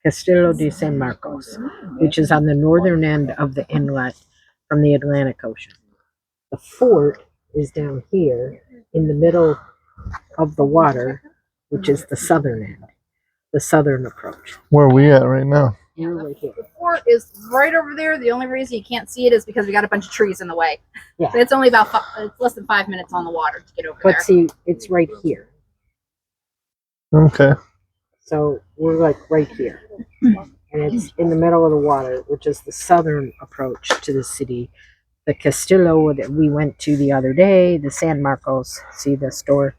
Castillo de San Marcos, which is on the northern end of the inlet from the Atlantic Ocean. The fort is down here in the middle of the water, which is the southern end, the southern approach. Where are we at right now? We're right here. The fort is right over there. The only reason you can't see it is because we got a bunch of trees in the way. Yeah. But it's only about it's less than 5 minutes on the water to get over But there. see, it's right here. Okay. So we're like right here. And it's in the middle of the water, which is the southern approach to the city. The Castillo that we went to the other day, the San Marcos, see the store,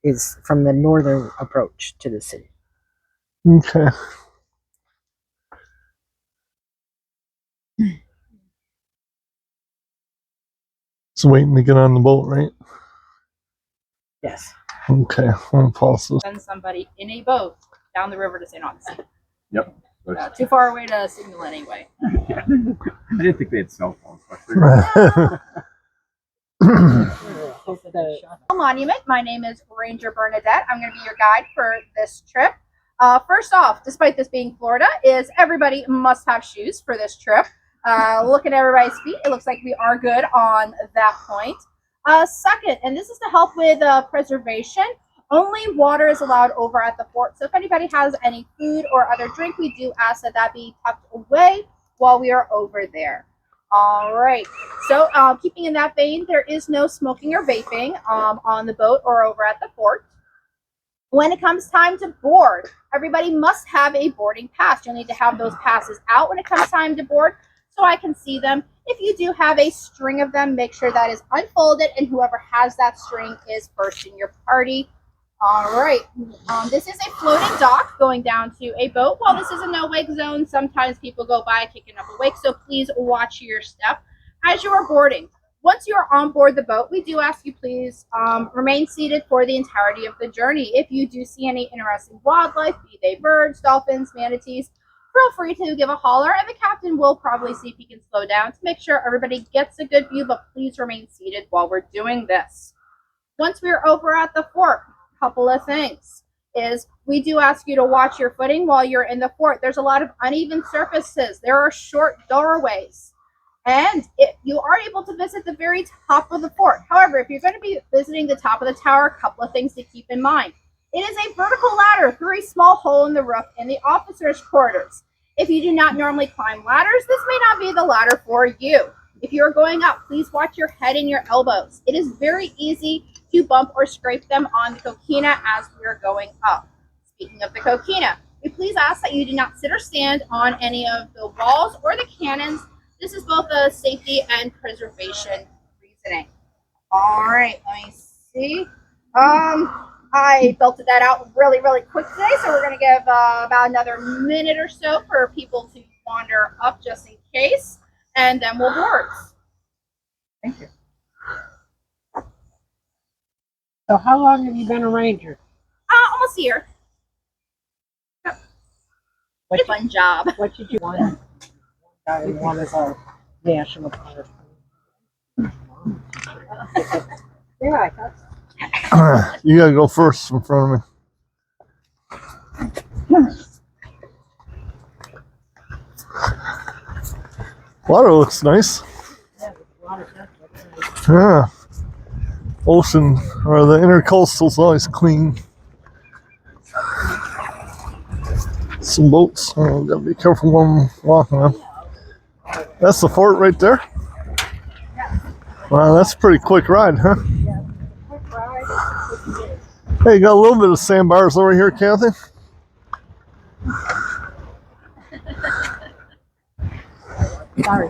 is from the northern approach to the city. Okay. Just waiting to get on the boat, right? Yes. Okay. I'm gonna pause this. Send somebody in a boat down the river to St. Augustine. Yep. Too far away to signal anyway. Yeah. I didn't think they had cell phones. Monument. My name is Ranger Bernadette. I'm going to be your guide for this trip. First off, despite this being Florida, is everybody must have shoes for this trip. Look at everybody's feet. It looks like we are good on that point. Second, and this is to help with preservation, only water is allowed over at the fort. So if anybody has any food or other drink, we do ask that that be tucked away while we are over there. All right. So keeping in that vein, there is no smoking or vaping on the boat or over at the fort. When it comes time to board, everybody must have a boarding pass. You'll need to have those passes out when it comes time to board so I can see them. If you do have a string of them, make sure that is unfolded and whoever has that string is first in your party. All right. This is a floating dock going down to a boat. While this is a no-wake zone, sometimes people go by kicking up a wake, so please watch your step as you are boarding. Once you are on board the boat, we do ask you please remain seated for the entirety of the journey. If you do see any interesting wildlife, be they birds, dolphins, manatees, feel free to give a holler, and the captain will probably see if he can slow down to make sure everybody gets a good view, but please remain seated while we're doing this. Once we're over at the fort, couple of things is we do ask you to watch your footing while you're in the fort. There's a lot of uneven surfaces. There are short doorways, and you are able to visit the very top of the fort. However, if you're going to be visiting the top of the tower, a couple of things to keep in mind. It is a vertical ladder through a small hole in the roof in the officers' quarters. If you do not normally climb ladders, this may not be the ladder for you. If you're going up, please watch your head and your elbows. It is very easy to bump or scrape them on the coquina as we are going up. Speaking of the coquina, we please ask that you do not sit or stand on any of the walls or the cannons. This is both a safety and preservation reasoning. All right, let me see. I belted that out really, really quick today, so we're going to give about another minute or so for people to wander up just in case, and then we'll board. Thank you. So how long have you been a ranger? Almost a year. Yep. It's a fun job. What did you want? One is a national park. Yeah, I thought so. You gotta go first in front of me. Water looks nice. Yeah, the water does look nice. Yeah. Ocean or the intercoastal's always clean. Some boats. Oh, gotta be careful when I'm walking on. That's the fort right there. Wow, that's a pretty quick ride, huh? Hey, you got a little bit of sandbars over here, Kathy. Sorry.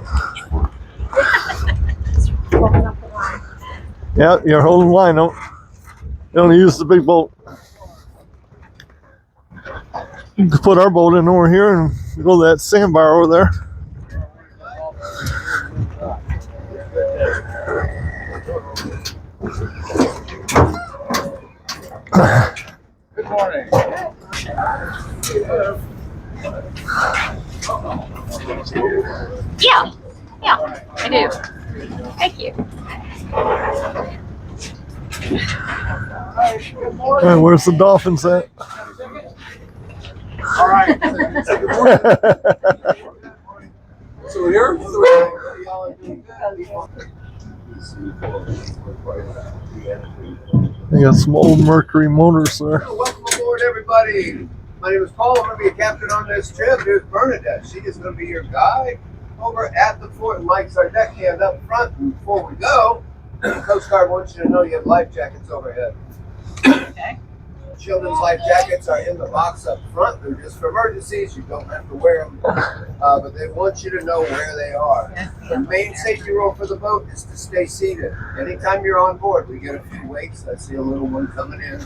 Yeah, you're holding line. Don't use the big boat. You can put our boat in over here and go to that sandbar over there. Good morning. Yeah, I do. Thank you. Hey, where's the dolphins at? All right. So here. They got some old Mercury motors there. Welcome aboard, everybody. My name is Paul. I'm going to be a captain on this trip. Here's Bernadette. She is going to be your guide over at the fort. Mike's our deckhand up front. And before we go, the Coast Guard wants you to know you have life jackets overhead. Okay. Children's life jackets are in the box up front. They're just for emergencies. You don't have to wear them, but they want you to know where they are. The main safety rule for the boat is to stay seated. Anytime you're on board, we get a few wakes. I see a little one coming in.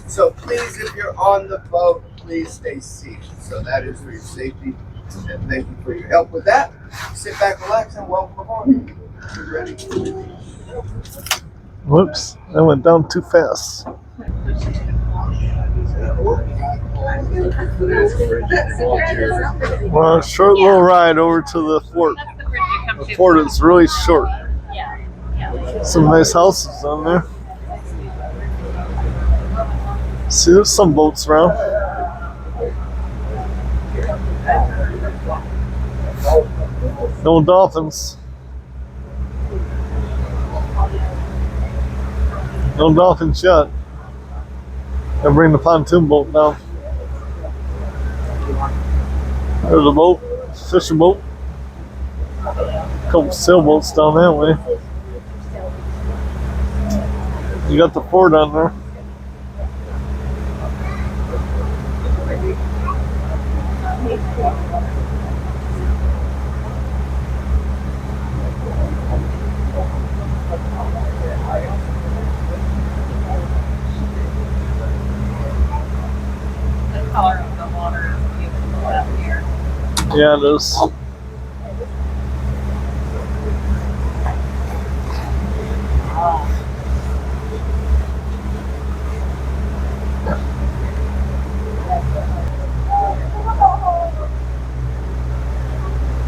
So please, if you're on the boat, please stay seated. So that is for your safety. And thank you for your help with that. Sit back, relax, and welcome aboard. You're ready. Whoops, I went down too fast. Well, a short little ride over to the fort. The fort is really short. Some nice houses down there. See, there's some boats around. No dolphins. No dolphins yet. Gotta bring the pontoon boat down. There's a boat, fishing boat. A couple sailboats down that way. You got the fort on there. Color of the water is beautiful out here. Yeah, it is. Do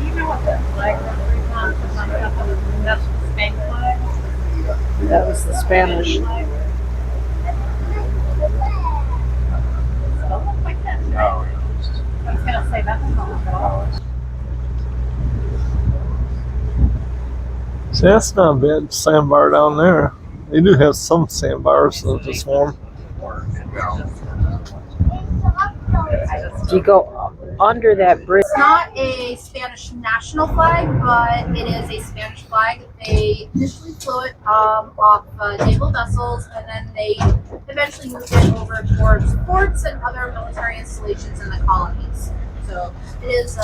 you know what that flag was? That's the Spain flag? That was the Spanish. Don't look like that. I was gonna say that's not at all. See, that's not a bad sandbar down there. They do have some sandbars, so it's just warm. If you go under that bridge, It's not a Spanish national flag, but it is a Spanish flag. They initially flew it off naval vessels, and then they eventually moved it over towards forts and other military installations in the colonies. So it is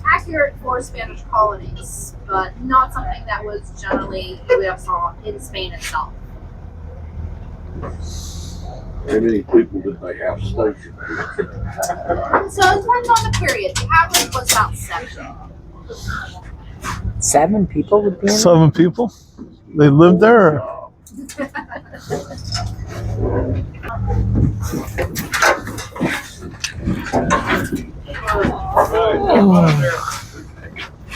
accurate for Spanish colonies, but not something that was generally you would have saw in Spain itself. How many people did they have stationed? So it depends on the period. The average was about 7. 7 people would be in. 7 people? They lived there? Or?